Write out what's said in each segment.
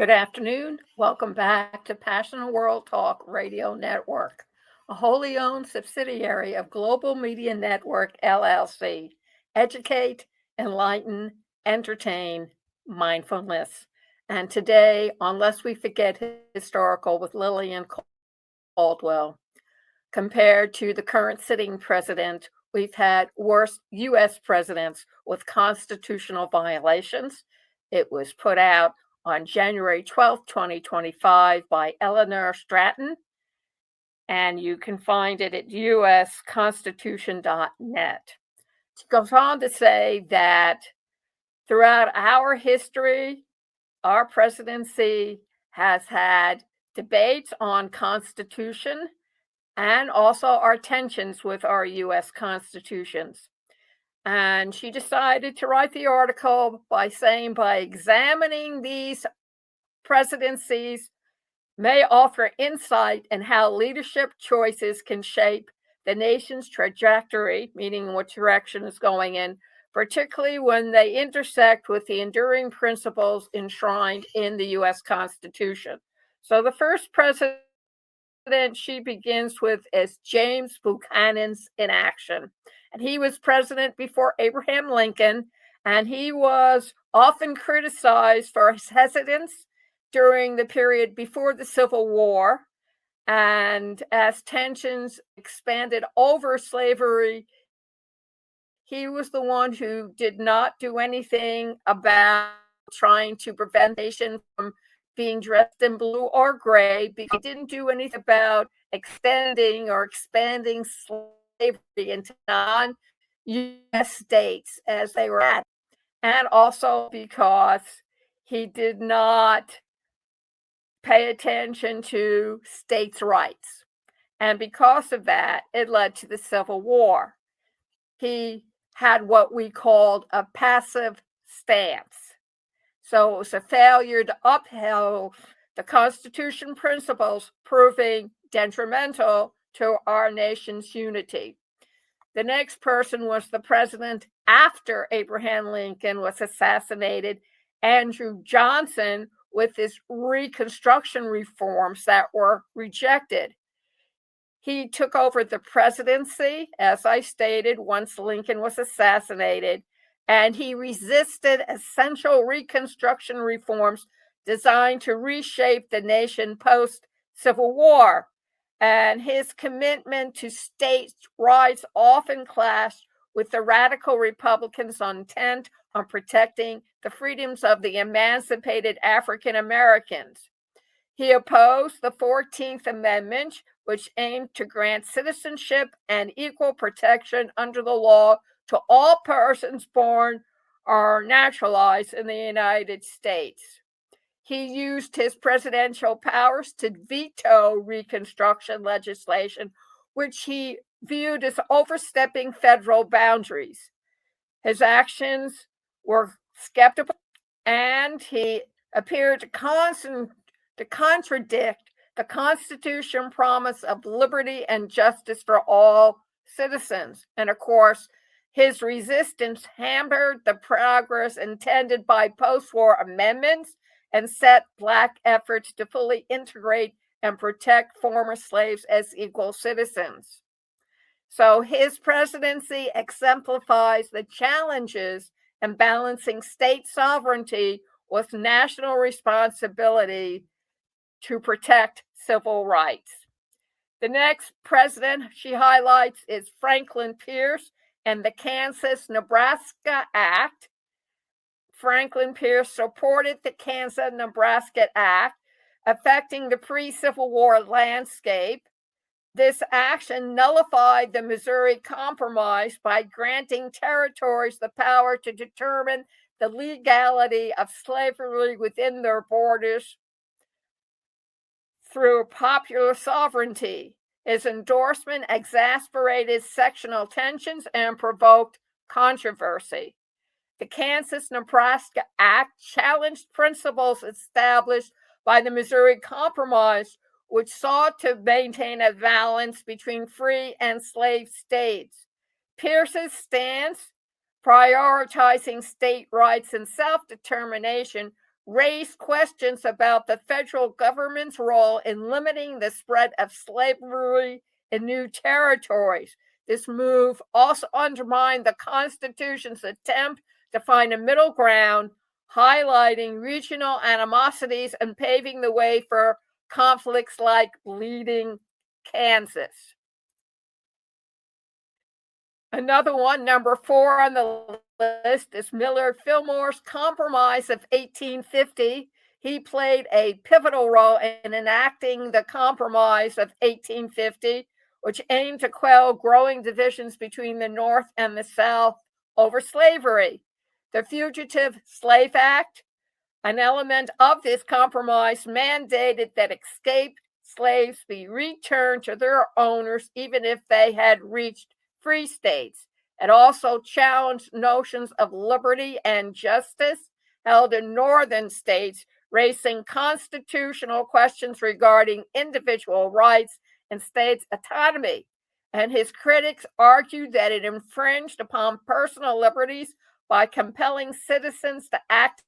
Good afternoon. Welcome back to Passionate World Talk Radio Network, a wholly owned subsidiary of Global Media Network, LLC. Educate, enlighten, entertain, mindfulness. And today, on Lest We Forget Historical with Lillian Cauldwell. Compared to the current sitting president, we've had worse U.S. presidents with constitutional violations. It was put out on January 12, 2025 by Eleanor Stratton, and you can find it at usconstitution.net. It goes on to say that throughout our history, our presidency has had debates on Constitution and also our tensions with our U.S. constitutions. And she decided to write the article by saying, by examining these presidencies may offer insight in how leadership choices can shape the nation's trajectory, meaning what direction it's going in, particularly when they intersect with the enduring principles enshrined in the U.S. Constitution. So the first president she begins with is James Buchanan's inaction. And he was president before Abraham Lincoln, and he was often criticized for his hesitance during the period before the Civil War. And as tensions expanded over slavery, he was the one who did not do anything about trying to prevent the nation from being dressed in blue or gray, because he didn't do anything about extending or expanding slavery into non-U.S. states as they were at. And also because he did not pay attention to states' rights. And because of that, it led to the Civil War. He had what we called a passive stance. So it was a failure to uphold the Constitution principles, proving detrimental to our nation's unity. The next person was the president after Abraham Lincoln was assassinated, Andrew Johnson, with his Reconstruction reforms that were rejected. He took over the presidency, as I stated, once Lincoln was assassinated, and he resisted essential Reconstruction reforms designed to reshape the nation post-Civil War. And his commitment to states' rights often clashed with the radical Republicans' intent on protecting the freedoms of the emancipated African Americans. He opposed the 14th Amendment, which aimed to grant citizenship and equal protection under the law to all persons born or naturalized in the United States. He used his presidential powers to veto Reconstruction legislation, which he viewed as overstepping federal boundaries. His actions were skeptical, and he appeared to contradict the Constitution promise of liberty and justice for all citizens. And of course, his resistance hampered the progress intended by post-war amendments and set Black efforts to fully integrate and protect former slaves as equal citizens. So his presidency exemplifies the challenges in balancing state sovereignty with national responsibility to protect civil rights. The next president she highlights is Franklin Pierce and the Kansas-Nebraska Act. Franklin Pierce supported the Kansas-Nebraska Act, affecting the pre-Civil War landscape. This action nullified the Missouri Compromise by granting territories the power to determine the legality of slavery within their borders through popular sovereignty. His endorsement exasperated sectional tensions and provoked controversy. The Kansas-Nebraska Act challenged principles established by the Missouri Compromise, which sought to maintain a balance between free and slave states. Pierce's stance, prioritizing state rights and self-determination, raised questions about the federal government's role in limiting the spread of slavery in new territories. This move also undermined the Constitution's attempt to find a middle ground, highlighting regional animosities and paving the way for conflicts like Bleeding Kansas. Another one, number 4 on the list, is Millard Fillmore's Compromise of 1850. He played a pivotal role in enacting the Compromise of 1850, which aimed to quell growing divisions between the North and the South over slavery. The Fugitive Slave Act, an element of this compromise, mandated that escaped slaves be returned to their owners even if they had reached free states. It also challenged notions of liberty and justice held in northern states, raising constitutional questions regarding individual rights and states' autonomy. And his critics argued that it infringed upon personal liberties by compelling citizens to act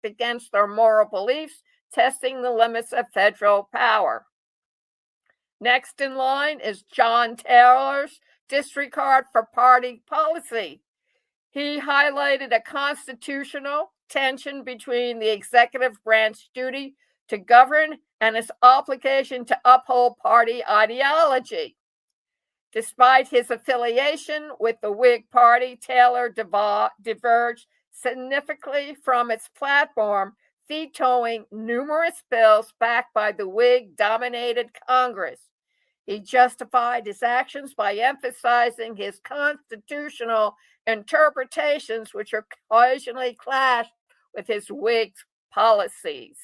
against their moral beliefs, testing the limits of federal power. Next in line is John Taylor's Disregard for Party Policy. He highlighted a constitutional tension between the executive branch's duty to govern and its obligation to uphold party ideology. Despite his affiliation with the Whig Party, Taylor diverged significantly from its platform, vetoing numerous bills backed by the Whig-dominated Congress. He justified his actions by emphasizing his constitutional interpretations, which occasionally clashed with his Whig policies.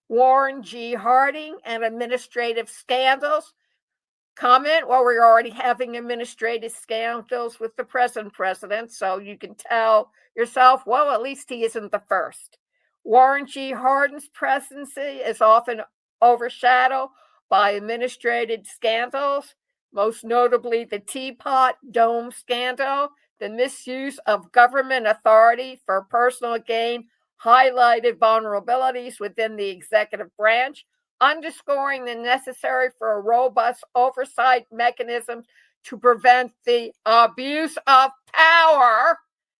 Warren G. Harding and administrative scandals. Comment, well, we're already having administrative scandals with the present president, so you can tell yourself, well, at least he isn't the first. Warren G. Harding's presidency is often overshadowed by administrative scandals, most notably the Teapot Dome scandal. The misuse of government authority for personal gain highlighted vulnerabilities within the executive branch, underscoring the necessary for a robust oversight mechanism to prevent the abuse of power,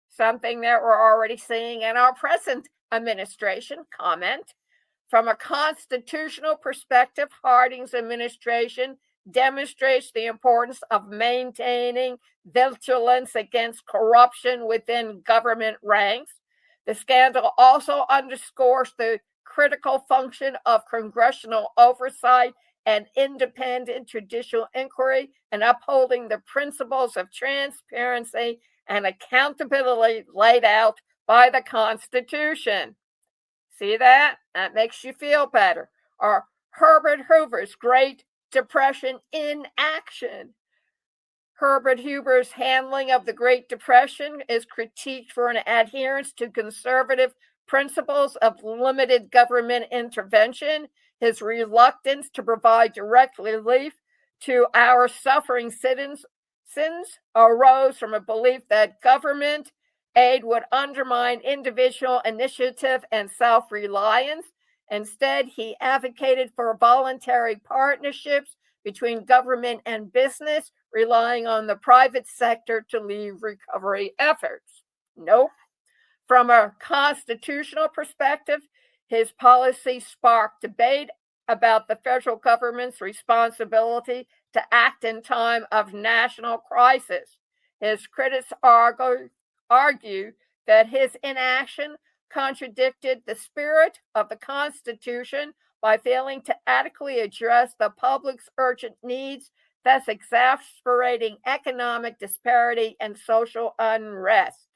something that we're already seeing in our present administration. Comment. From a constitutional perspective, Harding's administration demonstrates the importance of maintaining vigilance against corruption within government ranks. The scandal also underscores the critical function of congressional oversight and independent judicial inquiry and upholding the principles of transparency and accountability laid out by the Constitution. See that? That makes you feel better. Or Herbert Hoover's Great Depression in action. Herbert Hoover's handling of the Great Depression is critiqued for an adherence to conservative principles of limited government intervention. His reluctance to provide direct relief to our suffering citizens arose from a belief that government aid would undermine individual initiative and self-reliance. Instead, he advocated for voluntary partnerships between government and business, relying on the private sector to lead recovery efforts. Nope. From a constitutional perspective, his policy sparked debate about the federal government's responsibility to act in time of national crisis. His critics argue that his inaction contradicted the spirit of the Constitution by failing to adequately address the public's urgent needs, thus exacerbating economic disparity and social unrest.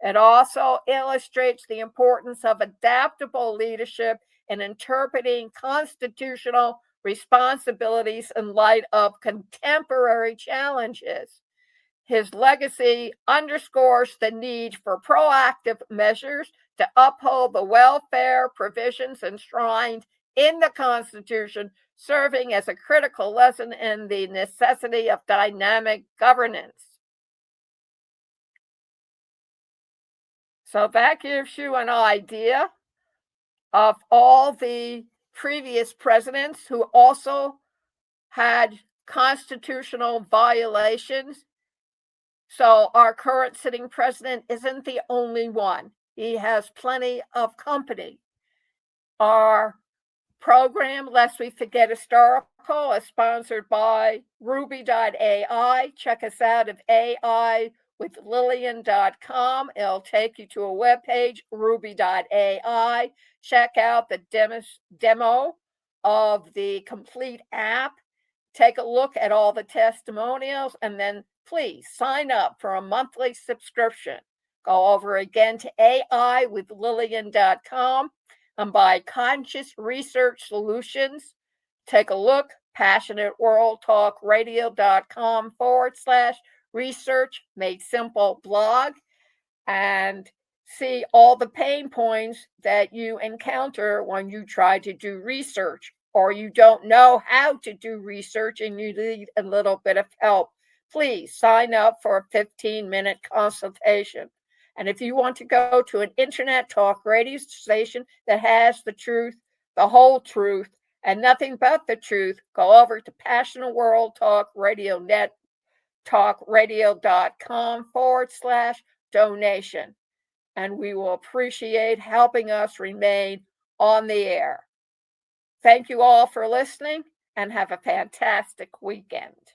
It also illustrates the importance of adaptable leadership in interpreting constitutional responsibilities in light of contemporary challenges. His legacy underscores the need for proactive measures to uphold the welfare provisions enshrined in the Constitution, serving as a critical lesson in the necessity of dynamic governance. So that gives you an idea of all the previous presidents who also had constitutional violations. So our current sitting president isn't the only one. He has plenty of company. Our program, Lest We Forget Historical, is sponsored by Ruby.ai. Check us out at AI with Lillian.com. It'll take you to a webpage, Ruby.ai. Check out the demo of the complete app. Take a look at all the testimonials, and then please sign up for a monthly subscription. Go over again to AI with Lillian.com and buy Conscious Research Solutions. Take a look, passionateworldtalkradio.com/research made simple blog, and see all the pain points that you encounter when you try to do research, or you don't know how to do research and you need a little bit of help. Please sign up for a 15-minute consultation. And if you want to go to an internet talk radio station that has the truth, the whole truth, and nothing but the truth, go over to Passionate World Talk Radio Net, talkradio.com/donation. And we will appreciate helping us remain on the air. Thank you all for listening, and have a fantastic weekend.